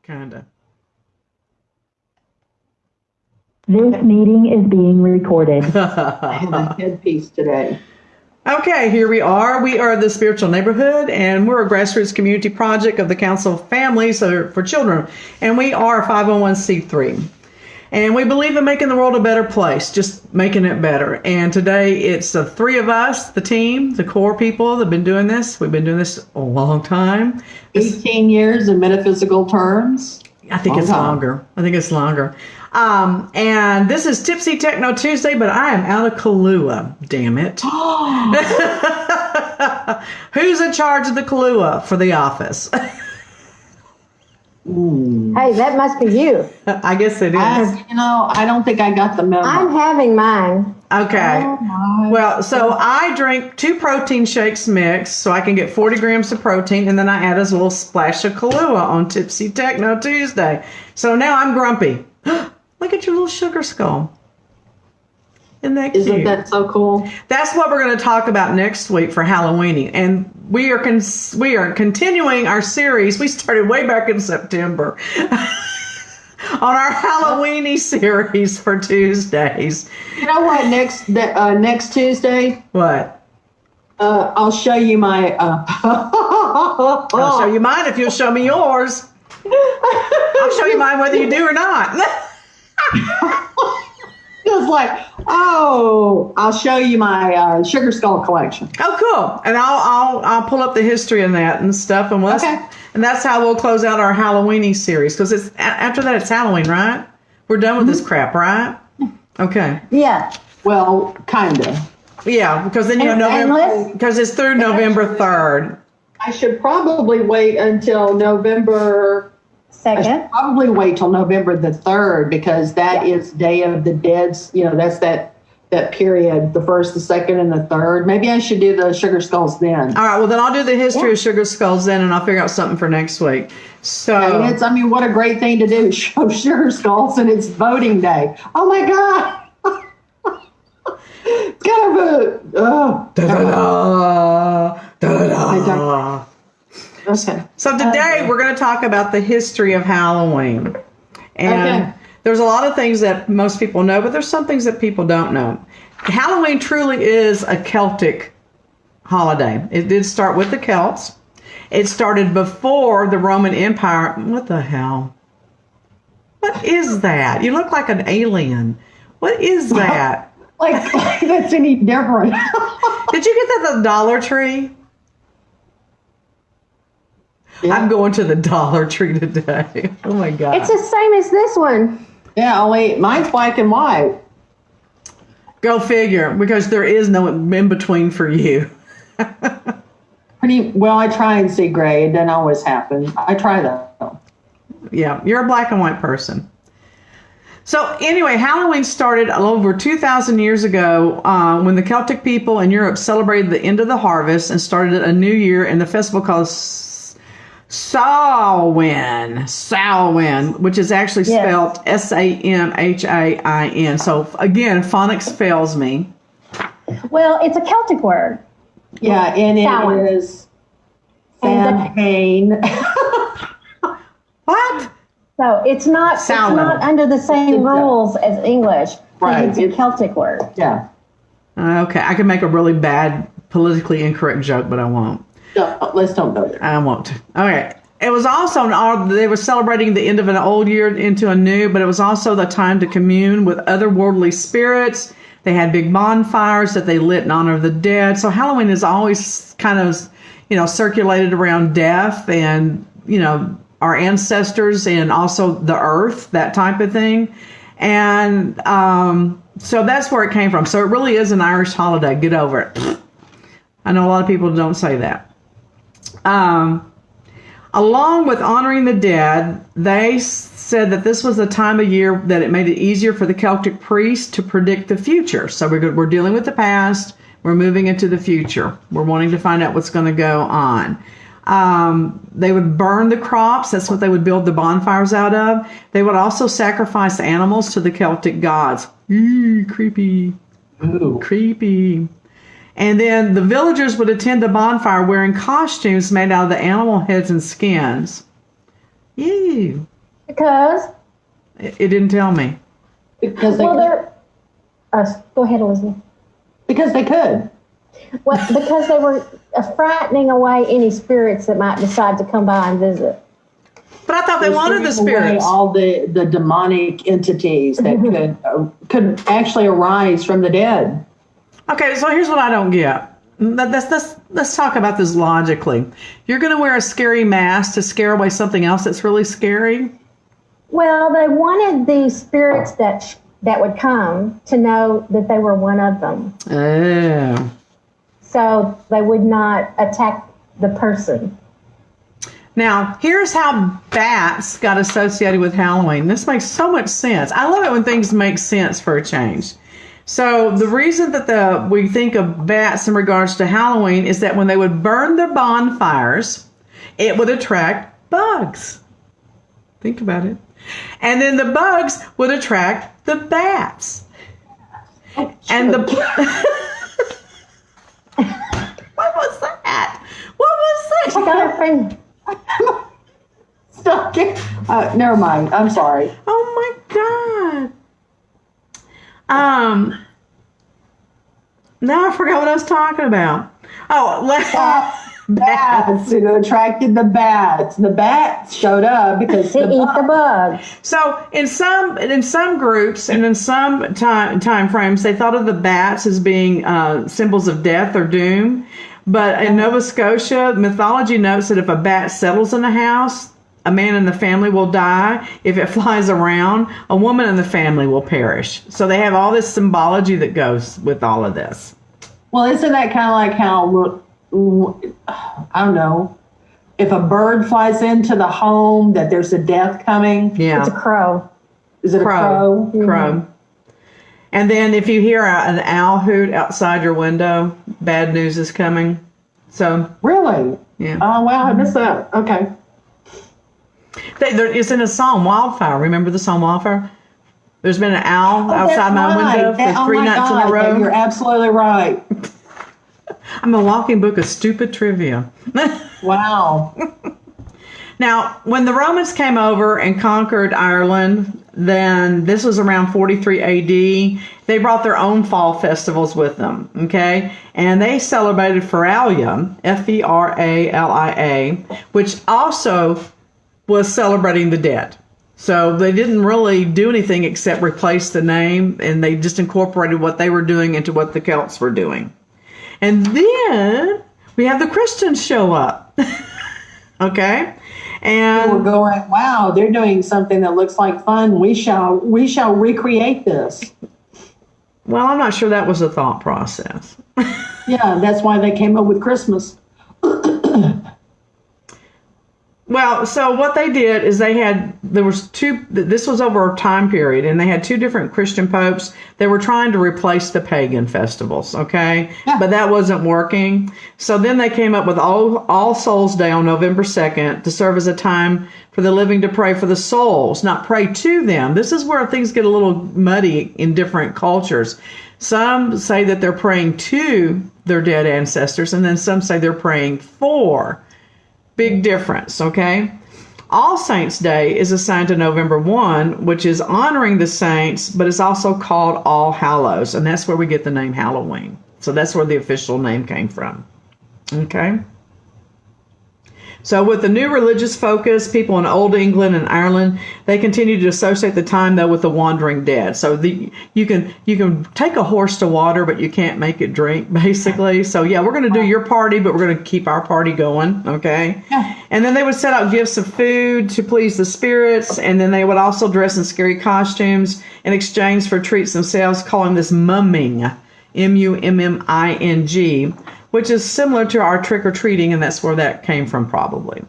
Kinda. This meeting is being recorded. I have a headpiece today. Okay, here we are. We are the Spiritual Neighborhood, and we're a grassroots community project of the Council of Families for Children, and we are a 501c3. And we believe in making the world a better place, just making it better. And today it's the three of us, the team, the core people that have been doing this. We've been doing this a long time. 18 years in metaphysical terms. I think it's longer. And this is Tipsy Techno Tuesday, but I am out of Kahlua. Damn it. Who's in charge of the Kahlua for the office? Hey, that must be you. I guess it is. I don't think I got the memo. I'm having mine. Okay. Oh, my. Well, so I drink 2 protein shakes mixed so I can get 40 grams of protein, and then I add a little splash of Kahlua on Tipsy Techno Tuesday. So now I'm grumpy. Look at your little sugar skull. Isn't that cute? Isn't that so cool? That's what we're going to talk about next week for Halloween. And we are continuing our series. We started way back in September on our Halloween series for Tuesdays. You know what? Next Tuesday, What? I'll show you my. I'll show you mine if you'll show me yours. I'll show you mine whether you do or not. It's like, I'll show you my Sugar Skull collection. Oh, cool! And I'll pull up the history in that and stuff, and and that's how we'll close out our Halloweeny series, because it's after that it's Halloween, right? We're done with this crap, right? Okay. Yeah. Well, kind of. Yeah, because then you have November, because it's through November 3rd. I should probably wait until November. I should 2nd. probably wait till November the 3rd, because that is Day of the Dead. That's that period, the 1st, the 2nd, and the 3rd. Maybe I should do the Sugar Skulls then. All right, well then I'll do the history of Sugar Skulls then, and I'll figure out something for next week. So What a great thing to do, show Sugar Skulls, and it's voting day. Oh my God. It's kind of a, Okay. So today we're going to talk about the history of Halloween. And there's a lot of things that most people know, but there's some things that people don't know. Halloween truly is a Celtic holiday. It did start with the Celts. It started before the Roman Empire. What the hell? What is that? You look like an alien. What is that? like that's any different. Did you get that at the Dollar Tree? Yeah. I'm going to the Dollar Tree today. Oh my God. It's the same as this one. Yeah, only mine's black and white. Go figure, because there is no in between for you. Pretty well. I try and see gray. It doesn't always happen. I try though. Yeah, you're a black and white person. So anyway, Halloween started over 2,000 years ago when the Celtic people in Europe celebrated the end of the harvest and started a new year in the festival called Samhain, which is actually spelled Samhain. So again, phonics fails me. Well, it's a Celtic word. Yeah, and Samhain. it is Samhain. What? So it's not under the same rules as English. Right. It's a Celtic word. Yeah. Okay, I could make a really bad, politically incorrect joke, but I won't. Let's don't go there. I won't. Okay. It was also they were celebrating the end of an old year into a new, but it was also the time to commune with otherworldly spirits. They had big bonfires that they lit in honor of the dead. So Halloween is always kind of, circulated around death and, our ancestors and also the earth, that type of thing. And so that's where it came from. So it really is an Irish holiday. Get over it. I know a lot of people don't say that. Along with honoring the dead, they said that this was the time of year that it made it easier for the Celtic priests to predict the future. So we're dealing with the past. We're moving into the future. We're wanting to find out what's going to go on. They would burn the crops. That's what they would build the bonfires out of. They would also sacrifice animals to the Celtic gods. Ooh, creepy. Ooh. Creepy. And then the villagers would attend the bonfire wearing costumes made out of the animal heads and skins. Ew. Because, It didn't tell me. Because well, go ahead, Elizabeth. because they could. Well, because they were frightening away any spirits that might decide to come by and visit. But I thought they wanted the Sweeping away spirits. all the demonic entities that could actually arise from the dead. Okay, so here's what I don't get. Let's talk about this logically. You're going to wear a scary mask to scare away something else that's really scary? Well, they wanted the spirits that would come to know that they were one of them, Oh. so they would not attack the person. Now, here's how bats got associated with Halloween. This makes so much sense. I love it when things make sense for a change. So the reason that we think of bats in regards to Halloween is that when they would burn their bonfires, it would attract bugs. Think about it. And then the bugs would attract the bats. And the what was that? What was I that? got a friend. Stuck it. Never mind. I'm sorry. Oh my God. Now I forgot what I was talking about. Bats who attracted the bats. The bats showed up because To eat the bugs. So in some groups and in some time frames, they thought of the bats as being symbols of death or doom. But in Nova Scotia, mythology notes that if a bat settles in a house, a man in the family will die. If it flies around, a woman in the family will perish. So they have all this symbology that goes with all of this. Well, isn't that kind of like how, I don't know, if a bird flies into the home, that there's a death coming? Yeah. It's a crow. Is it a crow? Crow. And then if you hear an owl hoot outside your window, bad news is coming. So, Really? yeah. Oh, wow. I missed that. Okay. It's in a song, Wildfire. Remember the song Wildfire? There's been an owl outside my window for 3 nights in a row. You're absolutely right. I'm a walking book of stupid trivia. Wow. Now, when the Romans came over and conquered Ireland, then this was around 43 AD, they brought their own fall festivals with them, okay? And they celebrated Feralia, Feralia, which also was celebrating the dead. So they didn't really do anything except replace the name, and they just incorporated what they were doing into what the Celts were doing. And then we have the Christians show up, okay? And We're going, wow, they're doing something that looks like fun. We shall recreate this. well, I'm not sure that was a thought process. Yeah, that's why they came up with Christmas. Well, so what they did is this was over a time period, and they had 2 different Christian popes. They were trying to replace the pagan festivals, okay? Yeah. But that wasn't working. So then they came up with All Souls Day on November 2nd to serve as a time for the living to pray for the souls, not pray to them. This is where things get a little muddy in different cultures. Some say that they're praying to their dead ancestors, and then some say they're praying for. Big difference, okay? All Saints Day is assigned to November 1, which is honoring the saints, but it's also called All Hallows, and that's where we get the name Halloween. So that's where the official name came from, okay? So with the new religious focus, people in Old England and Ireland, they continue to associate the time, though, with the wandering dead. So you can take a horse to water, but you can't make it drink, basically. So, yeah, we're going to do your party, but we're going to keep our party going, okay? Yeah. And then they would set out gifts of food to please the spirits, and then they would also dress in scary costumes in exchange for treats themselves, calling this mumming, M-U-M-M-I-N-G, which is similar to our trick-or-treating, and that's where that came from probably.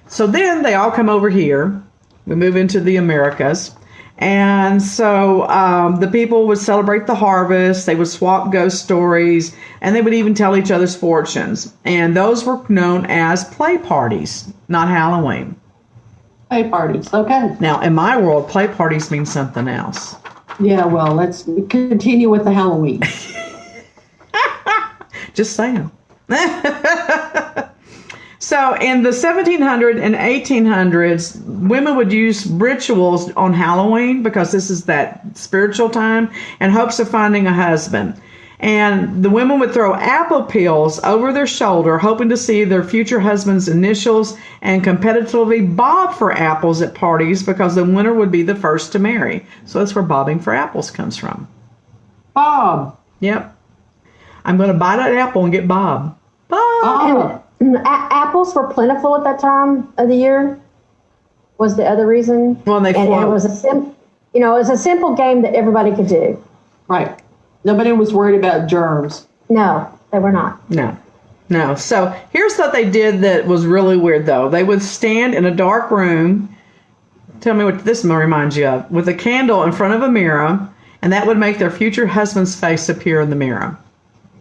So then they all come over here. We move into the Americas. And so the people would celebrate the harvest. They would swap ghost stories, and they would even tell each other's fortunes. And those were known as play parties, not Halloween. Play parties. Okay. Now, in my world, play parties mean something else. Yeah, well, let's continue with the Halloween. Just saying. So in the 1700s and 1800s, women would use rituals on Halloween because this is that spiritual time in hopes of finding a husband. And the women would throw apple peels over their shoulder, hoping to see their future husband's initials and competitively bob for apples at parties because the winner would be the first to marry. So that's where bobbing for apples comes from. Bob. Yep. I'm going to buy that apple and get Bob. Bob. Bob. Apples were plentiful at that time of the year. Was the other reason? Well, and they and it float. was it was a simple game that everybody could do. Right. Nobody was worried about germs. No, they were not. No. So here's what they did that was really weird, though. They would stand in a dark room. Tell me what this reminds you of. With a candle in front of a mirror, and that would make their future husband's face appear in the mirror.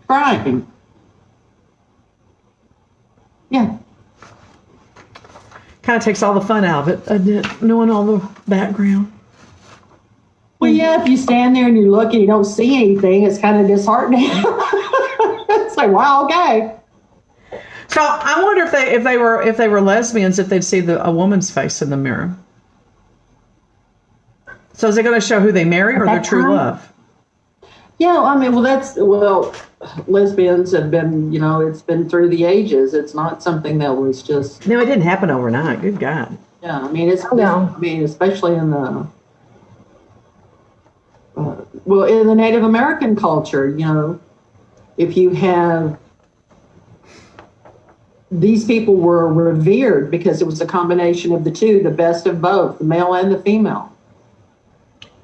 Crying. Yeah. Kind of takes all the fun out of it, knowing all the background. Well, yeah, if you stand there and you look and you don't see anything, it's kind of disheartening. It's like, wow, okay. So I wonder if they were lesbians, if they'd see a woman's face in the mirror. So is it going to show who they marry or their true love? Yeah, I mean, lesbians have been, it's been through the ages. It's not something that was just. No, it didn't happen overnight. Good God. Yeah, I mean, especially in the. In the Native American culture, if you have. These people were revered because it was a combination of the two, the best of both, the male and the female.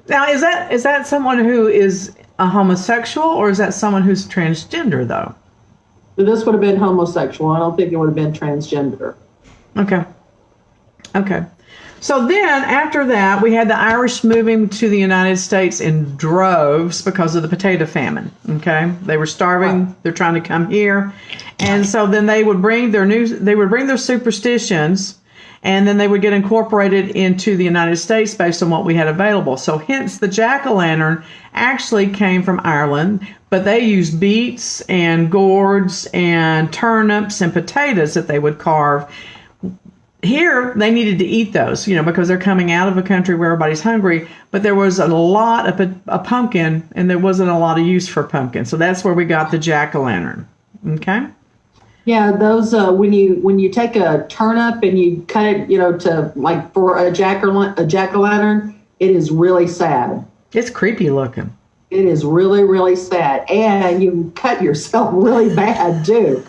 Now, is that someone who is a homosexual, or is that someone who's transgender, though? So this would have been homosexual. I don't think it would have been transgender. Okay. So then, after that, we had the Irish moving to the United States in droves because of the potato famine. Okay, they were starving. Right. They're trying to come here, and so then they would bring their superstitions. And then they would get incorporated into the United States based on what we had available. So hence the jack-o'-lantern actually came from Ireland, but they used beets and gourds and turnips and potatoes that they would carve. Here, they needed to eat those, because they're coming out of a country where everybody's hungry, but there was a lot of a pumpkin, and there wasn't a lot of use for pumpkin. So that's where we got the jack-o'-lantern. Okay? Yeah, those when you take a turnip and you cut it, to like for a jack-o'-lantern, it is really sad. It's creepy looking. It is really, really sad, and you can cut yourself really bad too.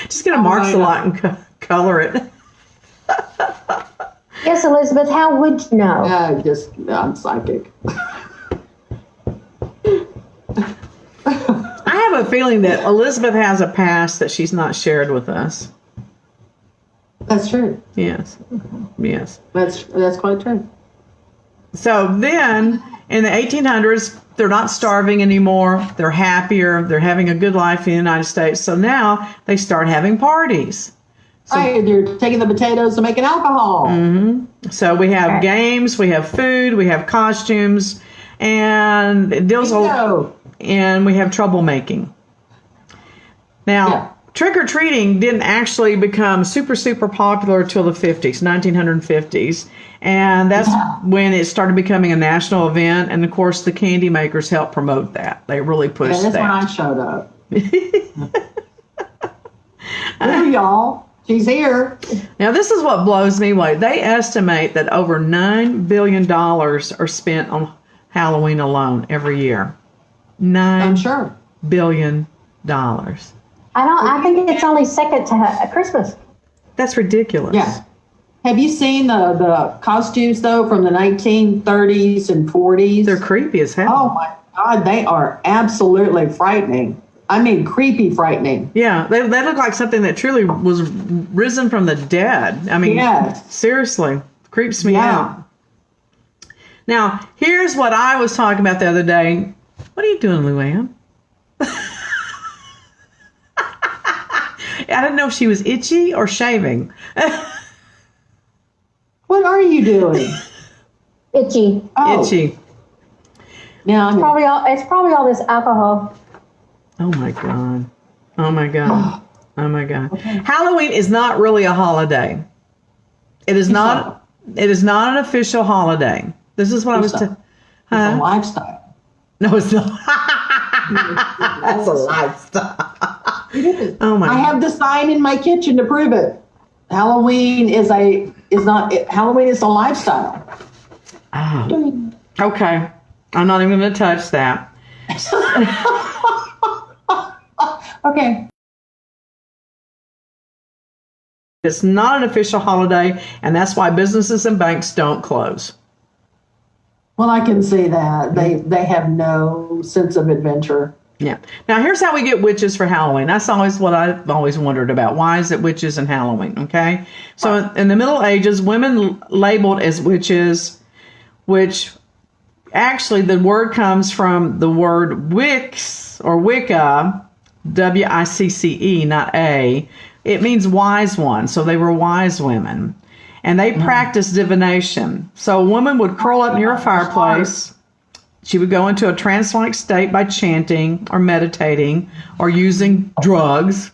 Just get a marks a lot and color it. Yes, Elizabeth, how would you know? I'm psychic. I have a feeling that Elizabeth has a past that she's not shared with us. That's true. Yes. That's quite true. So then, in the 1800s, they're not starving anymore. They're happier. They're having a good life in the United States. So now they start having parties. They're taking the potatoes and making alcohol. Mm-hmm. So we have games, we have food, we have costumes, and it deals and we have troublemaking. Now, trick-or-treating didn't actually become super, super popular until the 50s, 1950s. And that's when it started becoming a national event. And, of course, the candy makers helped promote that. They really pushed that. That's when I showed up. Hey, y'all. She's here. Now, this is what blows me away. They estimate that over $9 billion are spent on Halloween alone every year. I'm sure. $9 billion. I think it's only second to Christmas. That's ridiculous. Yeah. Have you seen the costumes, though, from the 1930s and 40s? They're creepy as hell. Oh, my God. They are absolutely frightening. I mean, creepy frightening. Yeah, they look like something that truly was risen from the dead. I mean, seriously, creeps me out. Now, here's what I was talking about the other day. What are you doing, Luann? I didn't know if she was itchy or shaving. What are you doing? Itchy. Oh. Itchy. Now, It's probably all this alcohol. Oh my God. Oh my God. Oh my God. Halloween is not really a holiday. It is not. It is not an official holiday. This is what I was. It's a lifestyle. No, it's not. That's a lifestyle. Oh my! I have the sign in my kitchen to prove it. Halloween is Halloween is a lifestyle. Oh. Okay, I'm not even going to touch that. Okay. It's not an official holiday, and that's why businesses and banks don't close. Well, I can see that they have no sense of adventure. Yeah. Now, here's how we get witches for Halloween. That's always what I've always wondered about. Why is it witches and Halloween? Okay. So in the Middle Ages, women labeled as witches, which actually the word comes from the word Wicks or Wicca, W-I-C-C-E, not A. It means wise one. So they were wise women. And they practiced divination. So a woman would curl up near a fireplace. She would go into a trance-like state by chanting or meditating or using drugs.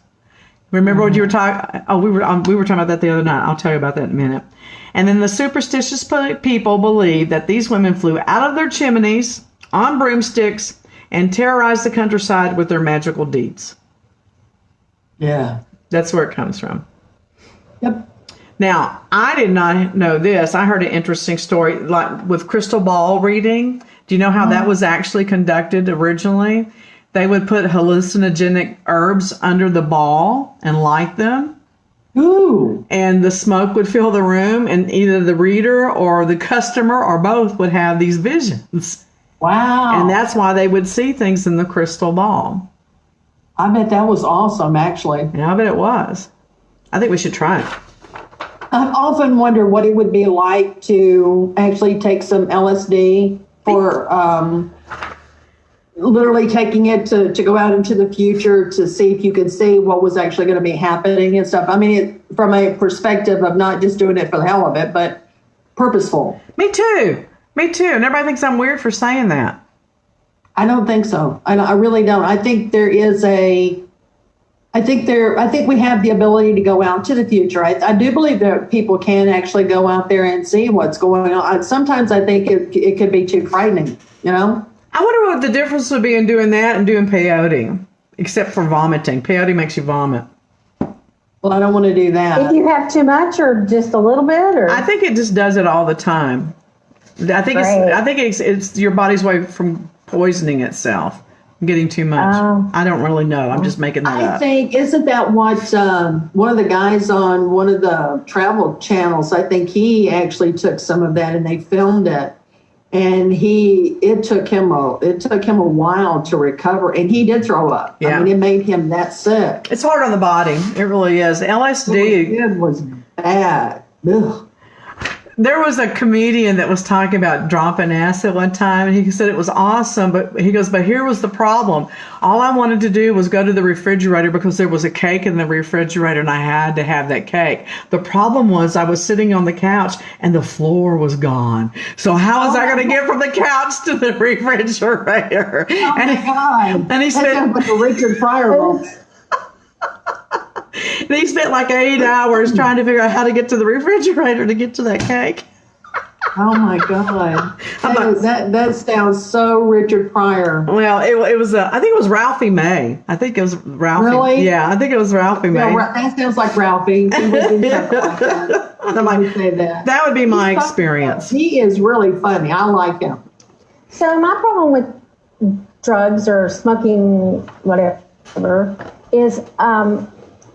Remember what you were talking? Oh, we were talking about that the other night. I'll tell you about that in a minute. And then the superstitious people believed that these women flew out of their chimneys on broomsticks and terrorized the countryside with their magical deeds. Yeah. That's where it comes from. Yep. Now, I did not know this. I heard an interesting story, like with crystal ball reading. Do you know how that was actually conducted originally? They would put hallucinogenic herbs under the ball and light them. Ooh. And the smoke would fill the room, and either the reader or the customer or both would have these visions. Wow. And that's why they would see things in the crystal ball. I bet that was awesome, actually. Yeah, I bet it was. I think we should try it. I've often wondered what it would be like to actually take some LSD for literally taking it to go out into the future to see if you could see what was actually going to be happening and stuff. I mean, from a perspective of not just doing it for the hell of it, but purposeful. Me too. Me too. And everybody thinks I'm weird for saying that. I don't think so. I really don't. I think there is I think we have the ability to go out to the future. I do believe that people can actually go out there and see what's going on. Sometimes I think it could be too frightening, you know? I wonder what the difference would be in doing that and doing peyote, except for vomiting. Peyote makes you vomit. Well, I don't want to do If that. you have too much or just a little bit, or I think it just does it all the time. I think it's your body's way from poisoning itself, getting too much. I don't really know. I'm just making that I up. think, isn't that what one of the guys on one of the travel channels, I think he actually took some of that and they filmed it. And it took him a while to recover, and he did throw up. Yeah. I mean, it made him that sick. It's hard on the body. It really is. LSD. It was bad. Ugh. There was a comedian that was talking about dropping acid one time, and he said it was awesome, but he goes, but here was the problem. All I wanted to do was go to the refrigerator because there was a cake in the refrigerator, and I had to have that cake. The problem was I was sitting on the couch, and the floor was gone. So how was I going to get from the couch to the refrigerator? Oh my God. And he That spent, sounds like a Richard Pryor role. and he spent like 8 hours trying to figure out how to get to the refrigerator to get to that cake. Oh my God. That sounds so Richard Pryor. Well, it was, I think it was Ralphie May. I think it was Ralphie. Really? Yeah, I think it was Ralphie May. Yeah, that sounds like Ralphie. He would do something like that. I would say that. That would be my experience. He is really funny. I like him. so my problem with drugs or smoking, whatever, is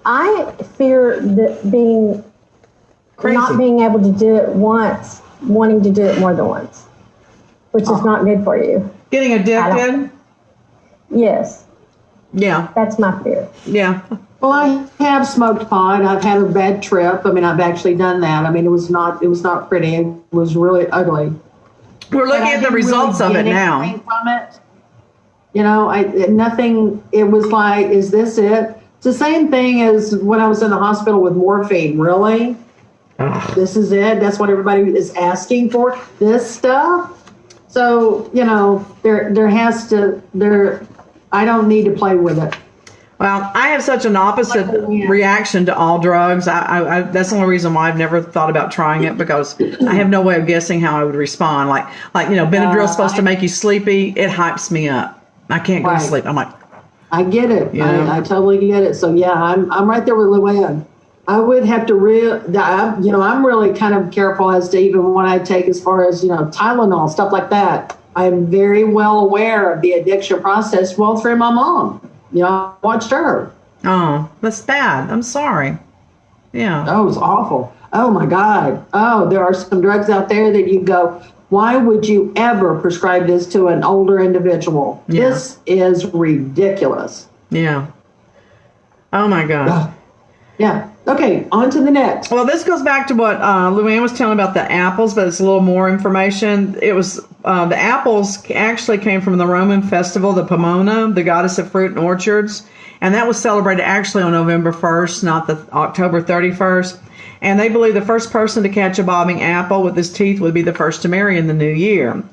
I fear that Crazy. not being able to do it once, wanting to do it more than once, which is not good for you. Getting addicted. Yes, Yeah, that's my fear. yeah. Well, I have smoked pot. I've had a bad trip. I mean, I've actually done that. I mean, it was not pretty. It was really ugly. We're But looking I at the didn't results really of it get now. anything from it. You know, nothing. It was like, is this it? It's the same thing as when I was in the hospital with morphine. Really? This is it? That's what everybody is asking for? This stuff? So, you know, there has to, I don't need to play with it. Well, I have such an opposite Yeah. reaction to all drugs. That's the only reason why I've never thought about trying it, because I have no way of guessing how I would respond. Like Benadryl's supposed to make you sleepy. It hypes me up. I can't go to Right. sleep. I'm like, I get it. Yeah. I totally get it. So yeah, I'm right there with Luann. I would have to I'm really kind of careful as to even what I take as far as, Tylenol, stuff like that. I'm very well aware of the addiction process, well, through my mom. I watched her. oh, that's bad. I'm sorry. Yeah. Oh, it was awful. Oh my God. Oh, there are some drugs out there that you go, why would you ever prescribe this to an older individual? Yeah. This is ridiculous. Yeah. Oh my God. Ugh. Yeah. Okay, on to the next. Well, this goes back to what Luann was telling about the apples, but it's a little more information. It was the apples actually came from the Roman festival, the Pomona, the goddess of fruit and orchards, and that was celebrated actually on November 1st, not the October 31st. And they believe the first person to catch a bobbing apple with his teeth would be the first to marry in the new year.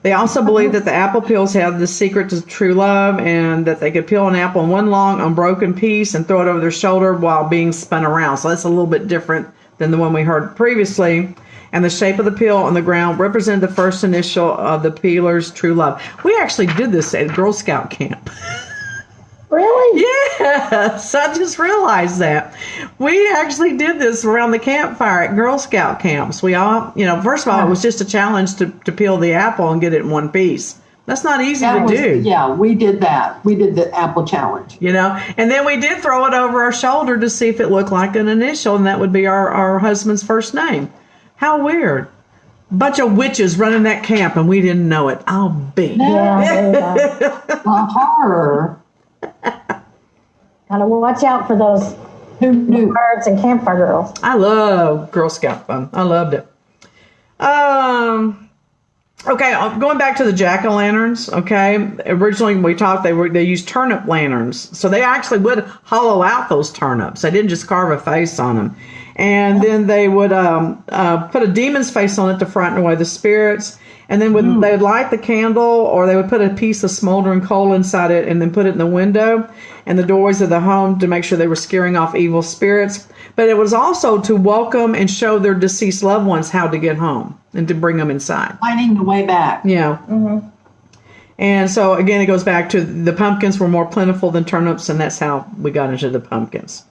They also believe that the apple peels have the secret to true love, and that they could peel an apple in one long unbroken piece and throw it over their shoulder while being spun around. So that's a little bit different than the one we heard previously. And the shape of the peel on the ground represented the first initial of the peeler's true love. We actually did this at Girl Scout camp. Really? Yes, I just realized that. We actually did this around the campfire at Girl Scout camps. We all, first of all, it was just a challenge to peel the apple and get it in one piece. That's not easy to do. Yeah, we did that. We did the apple challenge. And then we did throw it over our shoulder to see if it looked like an initial, and that would be our husband's first name. How weird. Bunch of witches running that camp, and we didn't know it. I'll be. Yeah. Horror. Gotta watch out for those Who knew? birds and campfire girls. I love Girl Scout fun. I loved it. Okay, going back to the jack-o'-lanterns, okay? Originally, when we talked, they used turnip lanterns. So they actually would hollow out those turnips. They didn't just carve a face on them. And then they would put a demon's face on it to frighten away the spirits. And then they would light the candle, or they would put a piece of smoldering coal inside it and then put it in the window and the doorways of the home to make sure they were scaring off evil spirits. But it was also to welcome and show their deceased loved ones how to get home and to bring them inside. Finding the way back. Yeah. Mm-hmm. And so, again, it goes back to the pumpkins were more plentiful than turnips, and that's how we got into the pumpkins.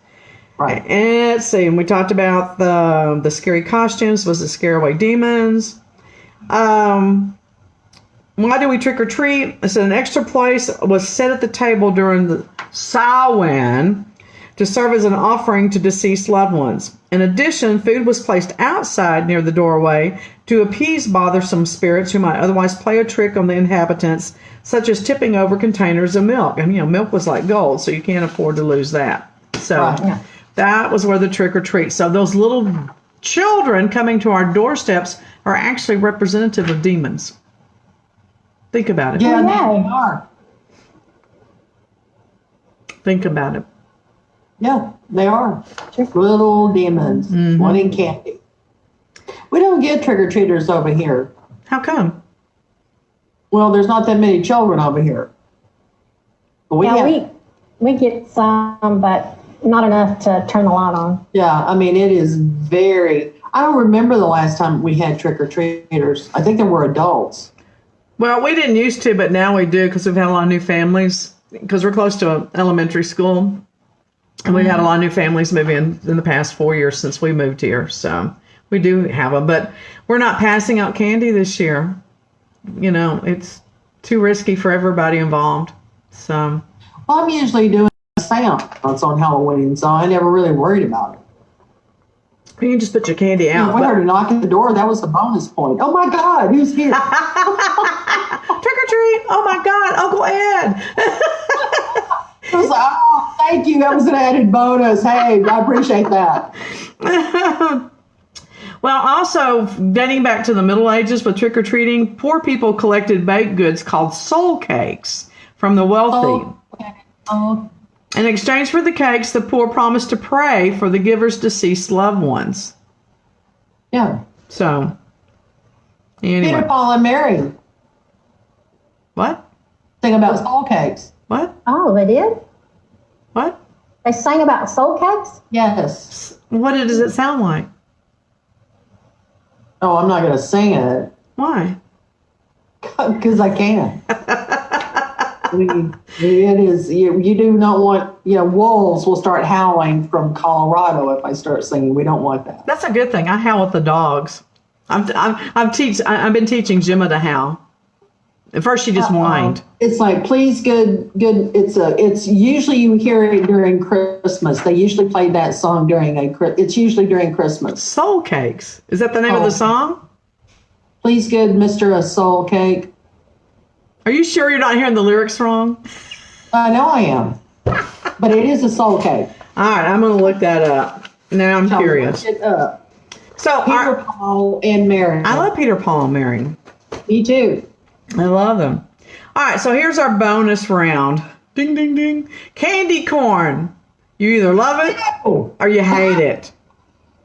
Right. And let's see, and we talked about the scary costumes, was to scare away demons. Why do we trick or treat? It said an extra place was set at the table during the Samhain to serve as an offering to deceased loved ones. In addition, food was placed outside near the doorway to appease bothersome spirits who might otherwise play a trick on the inhabitants, such as tipping over containers of milk. And, milk was like gold, so you can't afford to lose that. So Right. that was where the trick or treat. So those little children coming to our doorsteps are actually representative of demons. Think about it. Yeah, Yeah. they are. Think about it. Yeah, they are. Little demons wanting candy. We don't get trick-or-treaters over here. How come? Well, there's not that many children over here. But We get some, but not enough to turn the light on. yeah, I mean, it is very... I don't remember the last time we had trick-or-treaters. I think there were adults. Well, we didn't used to, but now we do because we've had a lot of new families. Because we're close to an elementary school. And we've had a lot of new families move in the past 4 years since we moved here. So we do have them. But we're not passing out candy this year. It's too risky for everybody involved. So... Well, I'm usually doing a seance on Halloween, so I never really worried about it. you can just put your candy out. If we heard a knock at the door, that was the bonus point. Oh my God, who's here? Trick or treat! Oh my God, Uncle Ed! I was like, oh, thank you. That was an added bonus. Hey, I appreciate that. Well, also, dating back to the Middle Ages with trick-or-treating, poor people collected baked goods called soul cakes from the wealthy. Oh, In exchange for the cakes, the poor promised to pray for the giver's deceased loved ones. yeah. So, Peter, anyway. Paul, and Mary. What? Thing about soul cakes. What? Oh, they did? What? They sang about soul cakes? Yes. What does it sound like? Oh, I'm not going to sing it Why? because I can. I mean, it is, you do not want, wolves will start howling from Colorado if I start singing. We don't want that. That's a good thing. I howl with the dogs. I've been teaching Gemma to howl. At first, she just whined. It's like, please, good. It's usually you hear it during Christmas. They usually play that song it's usually during Christmas. Soul Cakes. Is that the name of the song? Please, good Mr. A Soul Cake. Are you sure you're not hearing the lyrics wrong? I know I am, but it is a soul cake. All right, I'm going to look that up. Now I'm curious. Look it up. So Peter, Paul, and Mary. I love Peter, Paul, and Mary. Me too. I love them. All right, so here's our bonus round. Ding, ding, ding. Candy corn. You either love it or you hate it.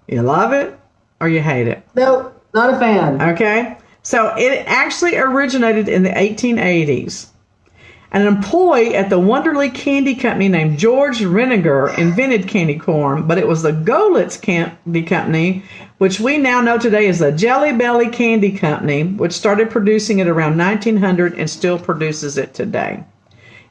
You love it or you hate it. Nope, not a fan. Okay? So it actually originated in the 1880s. An employee at the Wonderly Candy Company named George Reniger invented candy corn, but it was the Golitz Candy Company, which we now know today as the Jelly Belly Candy Company, which started producing it around 1900 and still produces it today.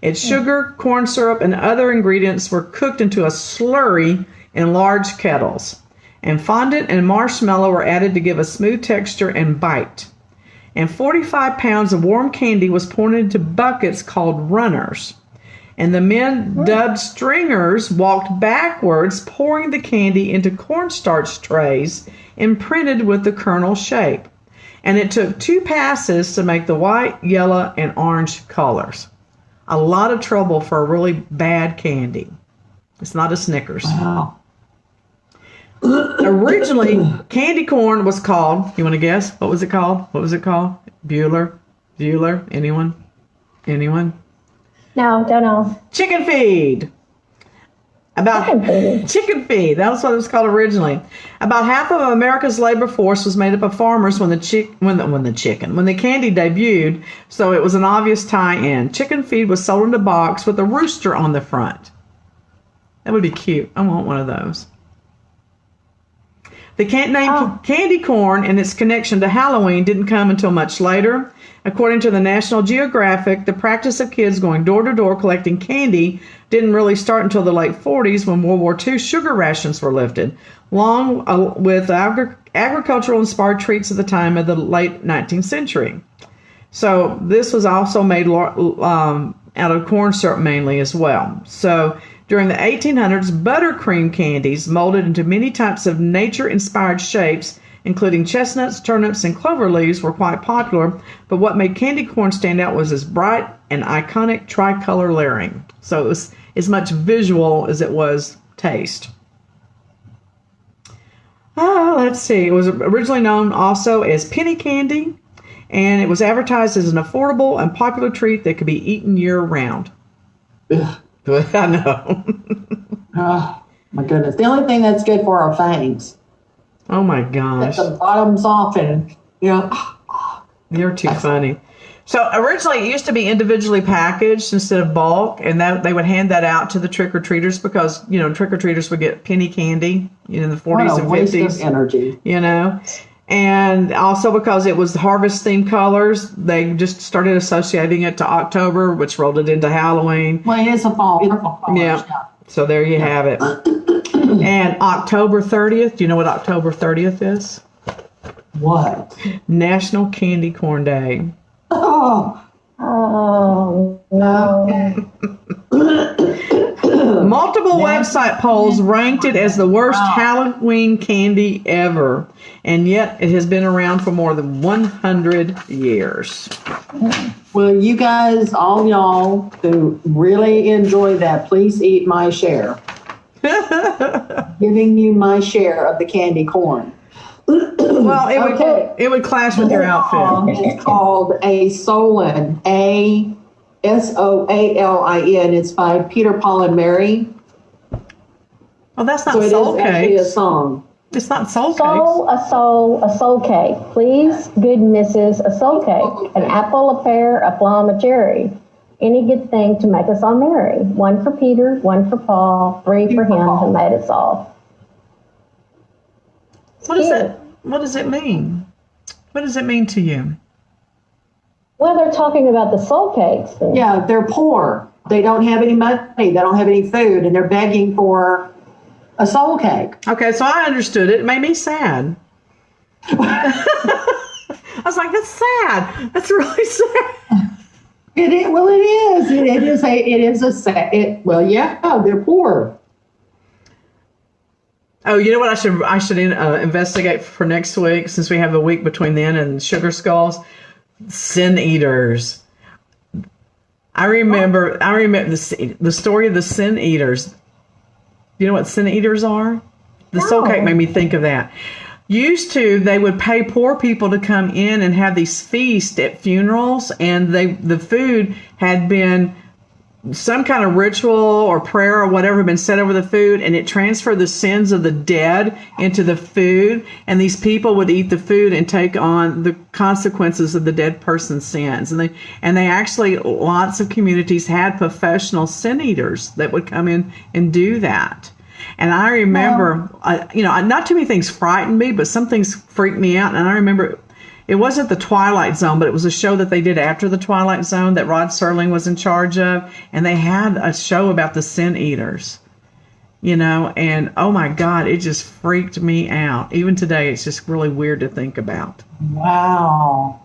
Its sugar, corn syrup, and other ingredients were cooked into a slurry in large kettles, and fondant and marshmallow were added to give a smooth texture and bite. And 45 pounds of warm candy was poured into buckets called runners. And the men, dubbed stringers, walked backwards, pouring the candy into cornstarch trays imprinted with the kernel shape. And it took 2 passes to make the white, yellow, and orange colors. A lot of trouble for a really bad candy. It's not a Snickers. Wow. Originally, candy corn was called, you want to guess? What was it called? Bueller? Anyone? No, don't know. Chicken feed. Chicken feed. That was what it was called originally. About half of America's labor force was made up of farmers when the candy debuted, so it was an obvious tie-in. Chicken feed was sold in a box with a rooster on the front. That would be cute. I want one of those. The name candy corn and its connection to Halloween didn't come until much later. According to the National Geographic, the practice of kids going door to door collecting candy didn't really start until the late 40s when World War II sugar rations were lifted, along with agricultural-inspired treats at the time of the late 19th century. So this was also made out of corn syrup mainly as well. So during the 1800s, buttercream candies molded into many types of nature-inspired shapes, including chestnuts, turnips, and clover leaves, were quite popular, but what made candy corn stand out was its bright and iconic tricolor layering. So it was as much visual as it was taste. Let's see. It was originally known also as penny candy, and it was advertised as an affordable and popular treat that could be eaten year-round. I know. Oh, my goodness. The only thing that's good for our fangs. Oh my gosh. Get the bottoms off and, You're too funny. So originally it used to be individually packaged instead of bulk, and that they would hand that out to the trick-or-treaters because, trick-or-treaters would get penny candy in the 40s and 50s. Waste of energy. And also because it was harvest-themed colors, they just started associating it to October, which rolled it into Halloween. Well, it is a fall. Yeah. So there you have it. And October 30th, do you know what October 30th is? What? National Candy Corn Day. Oh, no. Multiple website polls ranked it as the worst Halloween candy ever, and yet it has been around for more than 100 years. Well, you guys, all y'all who really enjoy that, please eat my share. Giving you my share of the candy corn. Well, it would clash with your outfit. It's called a Solon, Asolin. It's by Peter, Paul, and Mary. Oh, that's not So it soul is actually a cakes. song. It's not soul A soul cake. Please, good Mrs. A soul cake. An apple, a pear, a plum, a cherry. any good thing to make us all merry. One for Peter, one for Paul, three for him who made us all. What does it mean? What does it mean to you? Well, they're talking about the soul cakes. And Yeah, they're poor. They don't have any money. They don't have any food, and they're begging for a soul cake. Okay, so I understood it. It made me sad. I was like, that's sad. That's really sad. It is. Well, it is. It is a sad. Well, yeah, they're poor. Oh, you know what? I should investigate for next week, since we have a week between then and Sugar Skulls. Sin eaters. I remember the story of the sin eaters. You know what sin eaters are? The soul cake made me think of that. Used to, they would pay poor people to come in and have these feasts at funerals, and the food had been some kind of ritual or prayer or whatever had been said over the food, and it transferred the sins of the dead into the food, and these people would eat the food and take on the consequences of the dead person's sins. And they actually, lots of communities had professional sin eaters that would come in and do that. And I remember, not too many things frightened me, but some things freaked me out. And I remember it wasn't the Twilight Zone, but it was a show that they did after the Twilight Zone that Rod Serling was in charge of. And they had a show about the sin eaters, and oh my God, it just freaked me out. Even today, it's just really weird to think about. Wow.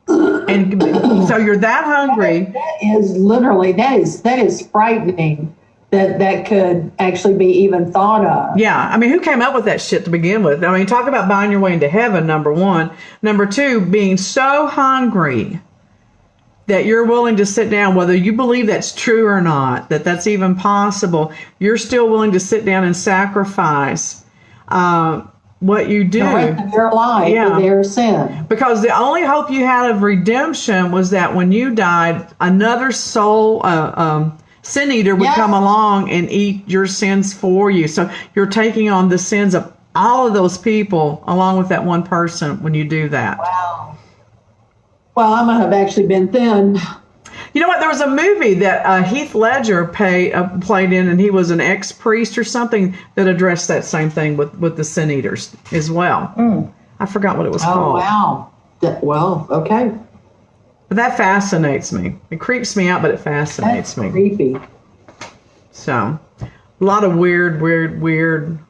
And so you're that hungry. That is frightening. That could actually be even thought of. Yeah, I mean, who came up with that shit to begin with? I mean, talk about buying your way into heaven, number one. Number two, being so hungry that you're willing to sit down, whether you believe that's true or not, that's even possible, you're still willing to sit down and sacrifice what you do. The rest of your life for their sin. Because the only hope you had of redemption was that when you died, another soul, sin eater would come along and eat your sins for you. So you're taking on the sins of all of those people along with that one person when you do that. Wow. Well, I might have actually been thin. You know what? There was a movie that Heath Ledger played in, and he was an ex-priest or something that addressed that same thing with the sin eaters as well. I forgot what it was called. Oh, wow. Okay. But that fascinates me. It creeps me out, but it fascinates me. Creepy. So, a lot of weird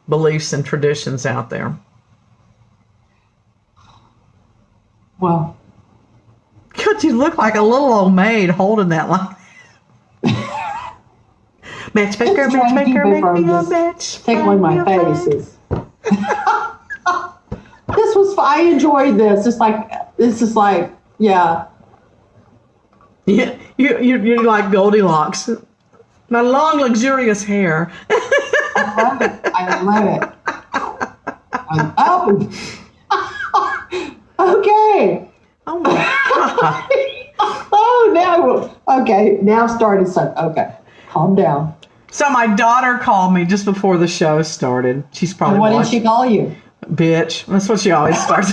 beliefs and traditions out there. Well, God, you look like a little old maid holding that line. Matchmaker, make me a match. tickling my faces. I enjoyed this. This is like, yeah. Yeah, you're like Goldilocks. My long, luxurious hair. I love it. Okay. Oh my God. Now started something. Okay, calm down. So my daughter called me just before the show started. She's probably What did she call you? Bitch. That's what she always starts.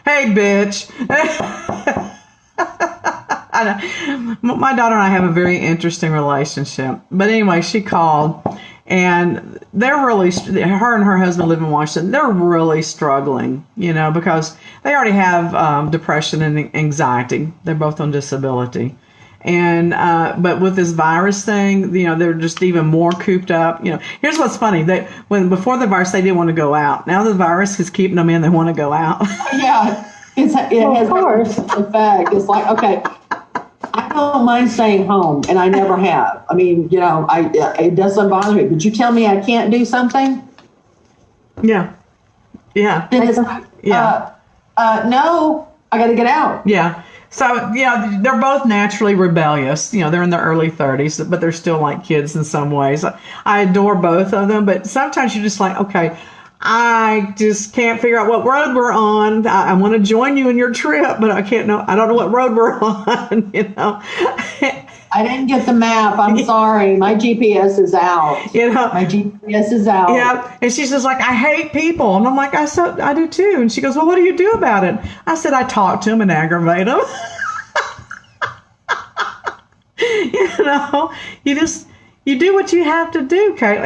Hey, bitch. I know. My daughter and I have a very interesting relationship. But anyway, she called, and they're really, her and her husband live in Washington. They're really struggling, because they already have depression and anxiety. They're both on disability. And, but with this virus thing, they're just even more cooped up. Here's what's funny. Before the virus, they didn't want to go out. Now the virus is keeping them in. They want to go out. Yeah. It has a fact. It's like, okay, I don't mind staying home, and I never have. I mean, it doesn't bother me. But you tell me I can't do something? Yeah. Yeah. Then it's no, I got to get out. Yeah. So, they're both naturally rebellious. They're in their early 30s, but they're still like kids in some ways. I adore both of them, but sometimes you're just like, okay, I just can't figure out what road we're on. I want to join you in your trip, but I don't know what road we're on, I didn't get the map. I'm sorry. My GPS is out. My GPS is out. Yeah. And she's just like, I hate people. And I'm like, I do too. And she goes, well, what do you do about it? I said, I talk to them and aggravate them. you do what you have to do, Kate.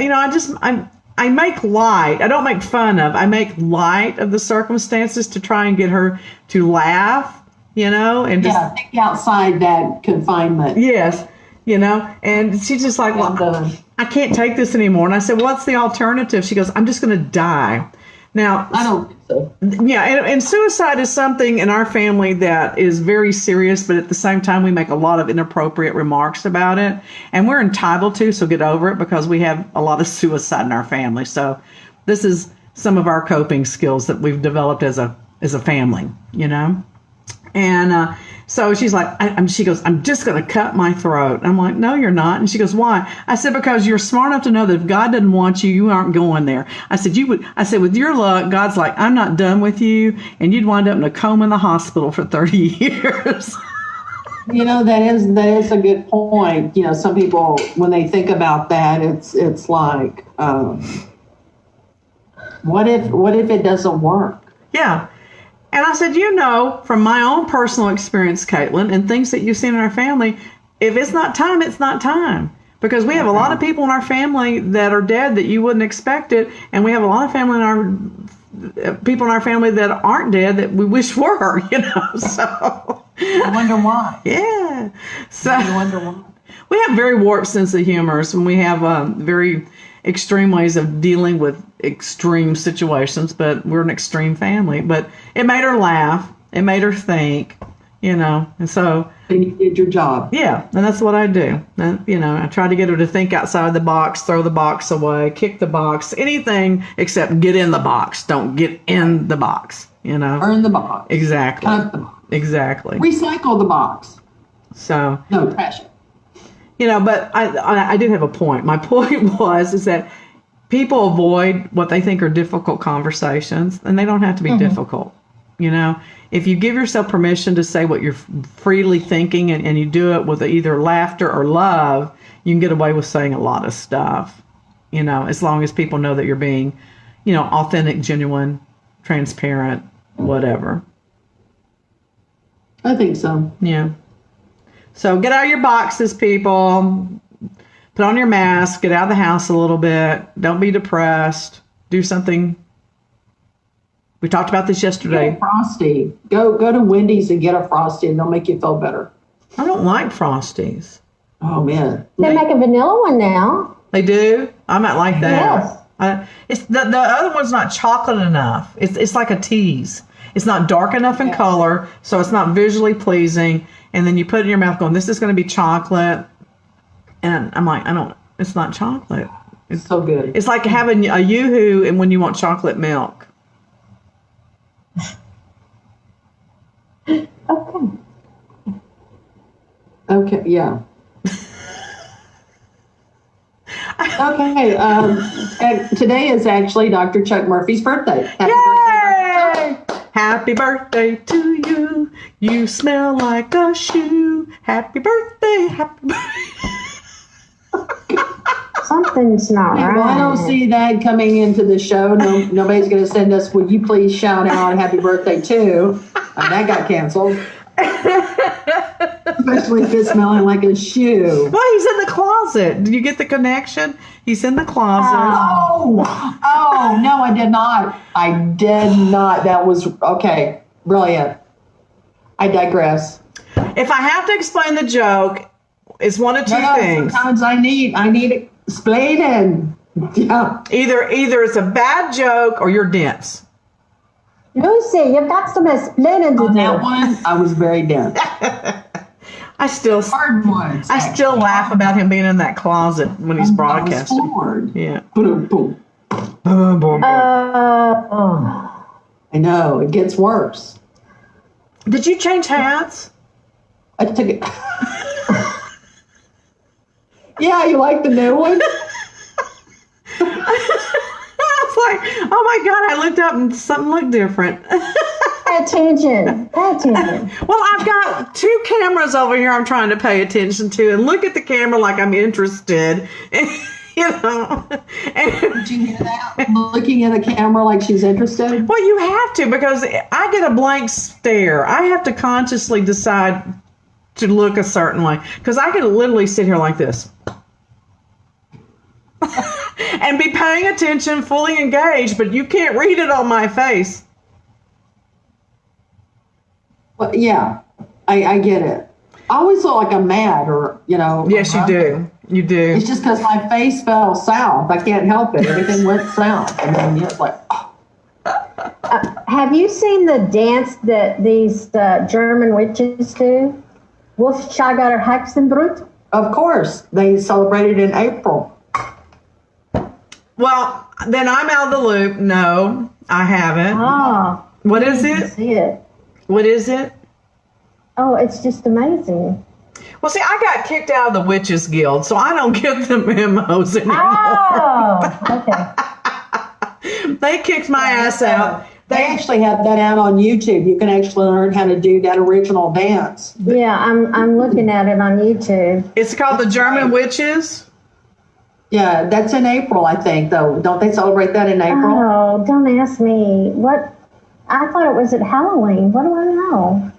I make light. I don't make fun of. I make light of the circumstances to try and get her to laugh, and just, Yeah, think outside that confinement. yes, and she's just like, Well done. I can't take this anymore. And I said, well, what's the alternative? She goes, I'm just going to die. Now, I don't think so. yeah, and suicide is something in our family that is very serious, but at the same time, we make a lot of inappropriate remarks about it. And we're entitled to, so get over it, because we have a lot of suicide in our family. So this is some of our coping skills that we've developed as a family, And so she's like, she goes, I'm just going to cut my throat. I'm like, no, you're not. And she goes, why? I said, because you're smart enough to know that if God doesn't want you, you aren't going there. I said, with your luck, God's like, I'm not done with you. And you'd wind up in a coma in the hospital for 30 years. That is a good point. Some people, when they think about that, it's like, what if it doesn't work? Yeah. And I said, from my own personal experience, Caitlin, and things that you've seen in our family, if it's not time, it's not time. Because we have a lot of people in our family that are dead that you wouldn't expect it. And we have a lot of people in our family that aren't dead that we wish were, so. I wonder why. Yeah. So I wonder why. we have very warped sense of humor, and we have very extreme ways of dealing with extreme situations, but we're an extreme family. But it made her laugh. It made her think, and so. And you did your job. Yeah, and that's what I do. And, I try to get her to think outside the box, throw the box away, kick the box, anything except get in the box. Don't get in the box, Burn the box. Exactly. Cut the box. Exactly. Recycle the box. So. No, trash it. But I did have a point. My point is that people avoid what they think are difficult conversations, and they don't have to be difficult. If you give yourself permission to say what you're freely thinking, and you do it with either laughter or love, you can get away with saying a lot of stuff, as long as people know that you're being, authentic, genuine, transparent, whatever. I think so. Yeah. So get out of your boxes, people. Put on your mask. Get out of the house a little bit. Don't be depressed. Do something. We talked about this yesterday. Get a Frosty. Go to Wendy's and get a Frosty, and they'll make you feel better. I don't like Frosties. Oh man. They make a vanilla one now. They do? I might like that. Yes. It's the other one's not chocolate enough. It's like a tease. It's not dark enough in color, so it's not visually pleasing. And then you put it in your mouth going, this is going to be chocolate. And I'm like, it's not chocolate. It's so good. It's like having a Yoo-hoo and when you want chocolate milk. Okay, yeah. Okay, and today is actually Dr. Chuck Murphy's birthday. Happy birthday, Dr. Chuck. Happy birthday to you. You smell like a shoe. Happy birthday. Happy birthday. Something's not Yeah, right. well, I don't see that coming into the show. Nobody's going to send us, would you please shout out happy birthday to? That got canceled. Especially if it's smelling like a shoe. Well, he's in the closet. Did you get the connection? He's in the closet. Oh, no, I did not. I did not. That was, okay, brilliant. I digress. If I have to explain the joke, it's one of two things. Sometimes I need explaining. Yeah. Either it's a bad joke or you're dense. Lucy, you've got some explaining to On that do. one, I was very dense. I still Hardwoods. I still laugh about him being in that closet when he's broadcasting. Forward. Yeah. Boom, boom. I know, it gets worse. Did you change hats? I took it. Yeah, you like the new one? I was like, oh my God, I looked up and something looked different. Pay attention. Pay attention. Well, I've got two cameras over here I'm trying to pay attention to and look at the camera like I'm interested. And, Did you hear that? Looking at a camera like she's interested? well, you have to because I get a blank stare. I have to consciously decide to look a certain way. Because I could literally sit here like this and be paying attention, fully engaged, but you can't read it on my face. Well, yeah, I get it. I always look like I'm mad or, Yes, you do. You do. It's just because my face fell south. I can't help it. Everything went south. And then it's like, oh. Have you seen the dance that these German witches do? Wolfschager Hexenbrut? Of course, they celebrated in April. Well, then I'm out of the loop. No, I haven't. Oh, What is you it? see it. What is it? Oh, it's just amazing. Well, see, I got kicked out of the Witches Guild, so I don't get the memos anymore. Oh, okay. They kicked my ass out. They actually have that out on YouTube. You can actually learn how to do that original dance. Yeah, I'm looking at it on YouTube. It's called the German Witches. Yeah, that's in April, I think, though. Don't they celebrate that in April? Oh, don't ask me. What? I thought it was at Halloween. What do I know?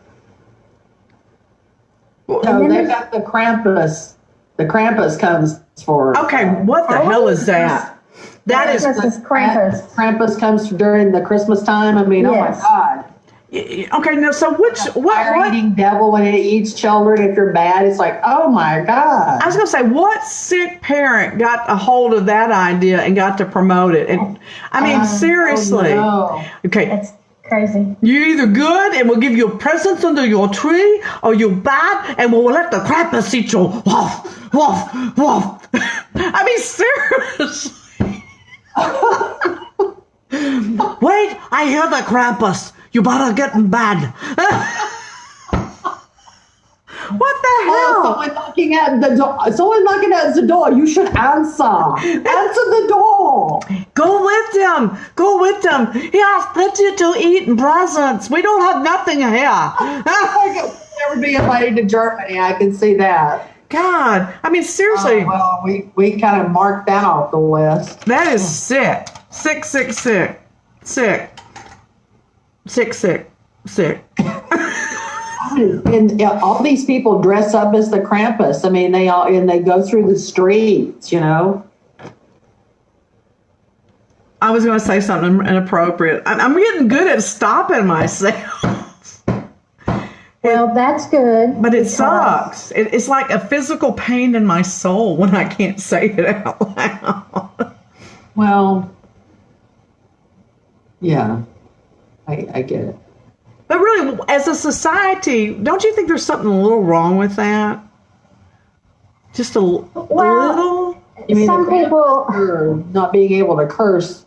No, they've got the Krampus. The Krampus comes for. Okay, what the hell is that? That is This is Krampus. Krampus comes during the Christmas time. I mean, Yes. Oh my God. okay. Now, so what? Fire-eating devil when it eats children. If you're bad, it's like, oh my God. I was gonna say, what sick parent got a hold of that idea and got to promote it? And I mean, seriously. Oh, no. Okay, It's crazy. you're either good and we'll give you presents under your tree, or you're bad and we'll let the Krampus eat you. Woof, woof, woof. I mean, seriously. Wait, I hear the Krampus. You better get in bed. What the Oh, hell? someone knocking at the door. Someone knocking at the door. You should answer. Answer the door. Go with them. Go with them. He has plenty to eat and presents. We don't have nothing here. I could never be invited to Germany. I can see that. God, I mean, seriously, Well, we kind of marked that off the list. that is sick. Sick, sick, sick. Sick. Sick, sick, sick. And all these people dress up as the Krampus. I mean, they go through the streets. I was going to say something inappropriate. I'm getting good at stopping myself. Well, that's good. But it because- sucks. It's like a physical pain in my soul when I can't say it out loud. Well, yeah, I get it. But really, as a society, don't you think there's something a little wrong with that? Just a little? You mean Some the people, Krampus not being able to curse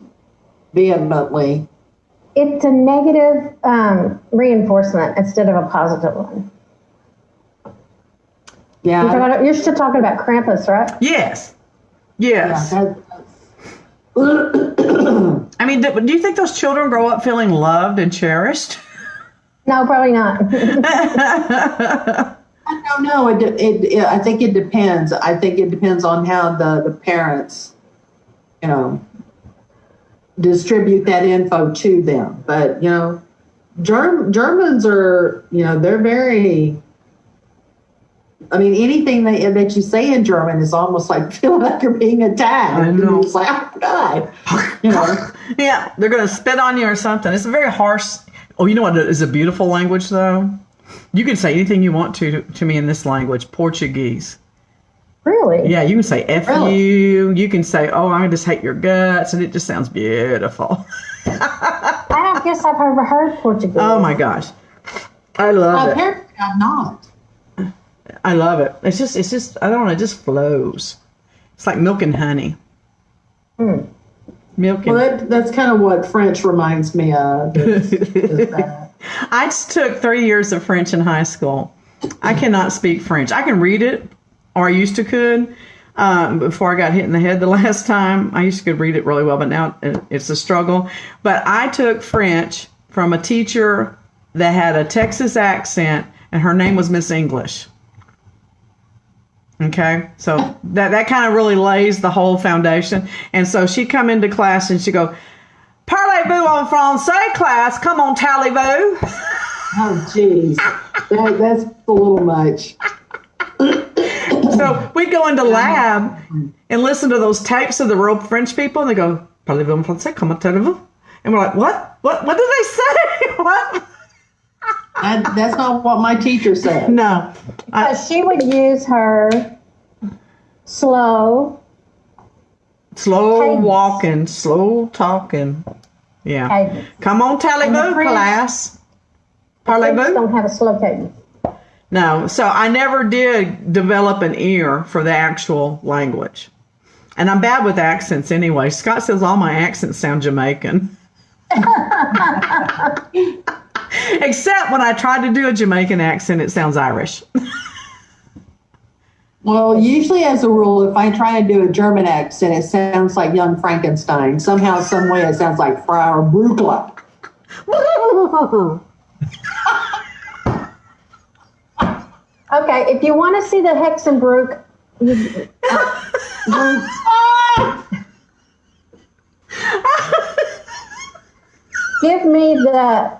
vehemently? it's a negative reinforcement instead of a positive one. Yeah. You're still talking about Krampus, right? Yes. Yeah, Yes. that- I mean, do you think those children grow up feeling loved and cherished? No, probably not. I don't know. I think it depends. I think it depends on how the parents, distribute that info to them. But, Germans are, they're very, I mean, anything that you say in German is almost like feeling like you're being attacked. I know. It's like, oh, God. Yeah, they're going to spit on you or something. It's a very harsh. Oh, you know what is a beautiful language, though? You can say anything you want to me in this language, Portuguese. Really? Yeah, you can say F Really? you. You can say, oh, I just hate your guts. And it just sounds beautiful. I don't guess I've ever heard Portuguese. Oh, my gosh. I love it. Apparently I'm not. I love it. It's just, I don't know, it just flows. It's like milk and honey. Milk and Well, that's kind of what French reminds me of. is that. I just took 3 years of French in high school. I cannot speak French. I can read it, or I used to could. Before I got hit in the head the last time, I used to could read it really well, but now it's a struggle. But I took French from a teacher that had a Texas accent, and her name was Miss English. Okay, so that kind of really lays the whole foundation. And so she'd come into class and she'd go, "Parlez-vous en français, class? Come on, tally-vous." Oh, geez. That's a little much. So we'd go into lab and listen to those tapes of the real French people, and they go, "Parlez-vous français? Comment allez-vous?" And we're like, "What? What did they say? What?" That's not what my teacher said. No. Because she would use her slow Slow Cadence. walking, slow talking. Yeah. cadence. Come on, And the Talibou French- class. Kids Parlez-vous? don't have a slow cadence. No. So I never did develop an ear for the actual language. And I'm bad with accents anyway. Scott says all my accents sound Jamaican. Except when I try to do a Jamaican accent, it sounds Irish. Well, usually as a rule, if I try to do a German accent, it sounds like Young Frankenstein. Somehow, some way, it sounds like Frau Brugler. Okay, if you want to see the Hexenbrook, give me the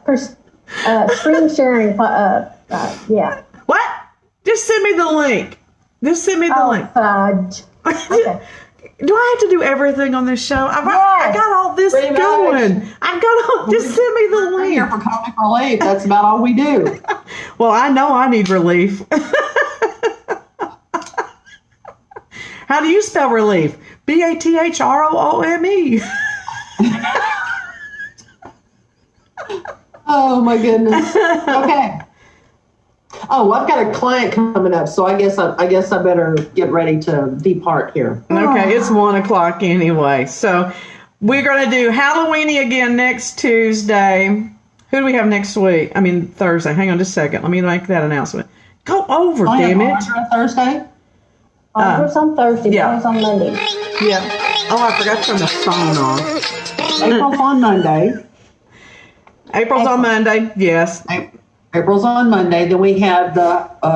screen sharing. Yeah. What? Just send me the link. Just send me the Oh, link. fudge. Okay. Do I have to do everything on this show? I Yes. got all this Pretty much. going. I've got all. Just send me the We're here link. for comic relief. That's about all we do. Well, I know I need relief. How do you spell relief? BATHROOME. Oh my goodness. Okay. Oh, I've got a client coming up, so I guess I better get ready to depart here. Okay, it's 1:00 anyway. So we're going to do Halloweeny again next Tuesday. Who do we have next week? I mean, Thursday. Hang on just a second. Let me make that announcement. Go over, Oh, damn yeah, it. Audra Thursday. It's on Thursday, yeah. yeah. On Monday. Yeah. Oh, I forgot to turn the phone on. April's on Monday. April's on Monday. Yes. April's on Monday. Then we have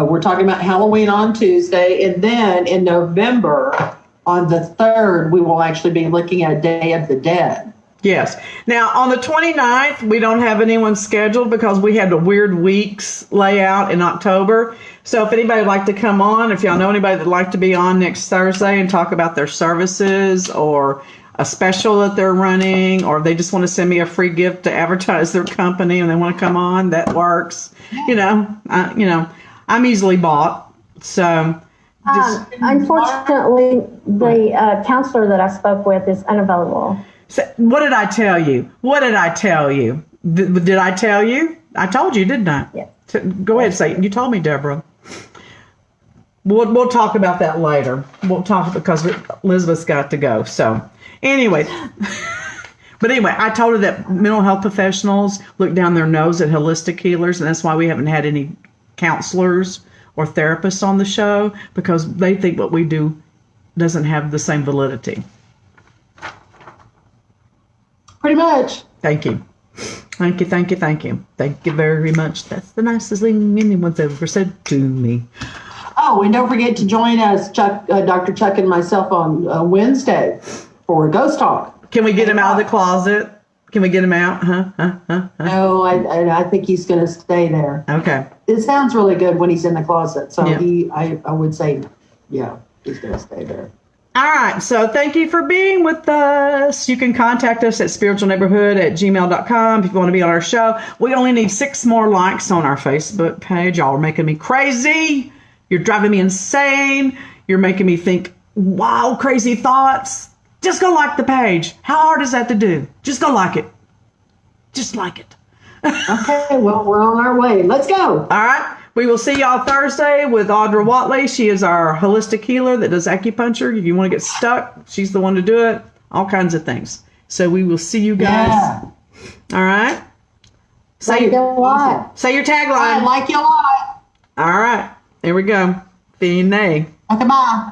we're talking about Halloween on Tuesday. And then in November, on the 3rd, we will actually be looking at Day of the Dead. Yes. Now, on the 29th, we don't have anyone scheduled because we had a weird weeks layout in October. So if anybody would like to come on, if y'all know anybody that'd like to be on next Thursday and talk about their services or a special that they're running, or if they just want to send me a free gift to advertise their company and they want to come on, that works. I'm easily bought. So Unfortunately, the counselor that I spoke with is unavailable. So, what did I tell you? What did I tell you? Did I tell you? I told you, didn't I? Yeah. Go ahead, say it. You told me, Deborah. We'll talk about that later. We'll talk because Elizabeth's got to go. So, anyway. But anyway, I told her that mental health professionals look down their nose at holistic healers, and that's why we haven't had any counselors or therapists on the show, because they think what we do doesn't have the same validity. Pretty much. Thank you. Thank you, thank you, thank you. Thank you very much. That's the nicest thing anyone's ever said to me. Oh, and don't forget to join us, Dr. Chuck and myself, on Wednesday for Ghost Talk. Can we get him out of the closet? Can we get him out? No, I think he's going to stay there. Okay. It sounds really good when he's in the closet. So Yeah. I would say, yeah, he's going to stay there. All right. So thank you for being with us. You can contact us at spiritualneighborhood@gmail.com if you want to be on our show. We only need 6 more likes on our Facebook page. Y'all are making me crazy. You're driving me insane. You're making me think wild, crazy thoughts. Just go like the page. How hard is that to do? Just go like it. Just like it. Okay, well, we're on our way. Let's go. All right. We will see y'all Thursday with Audra Watley. She is our holistic healer that does acupuncture. If you want to get stuck, she's the one to do it. All kinds of things. So we will see you guys. Yeah. All right. Like a lot. Say your I tagline. like you a lot. All right. There we go. Fine. Okay, bye.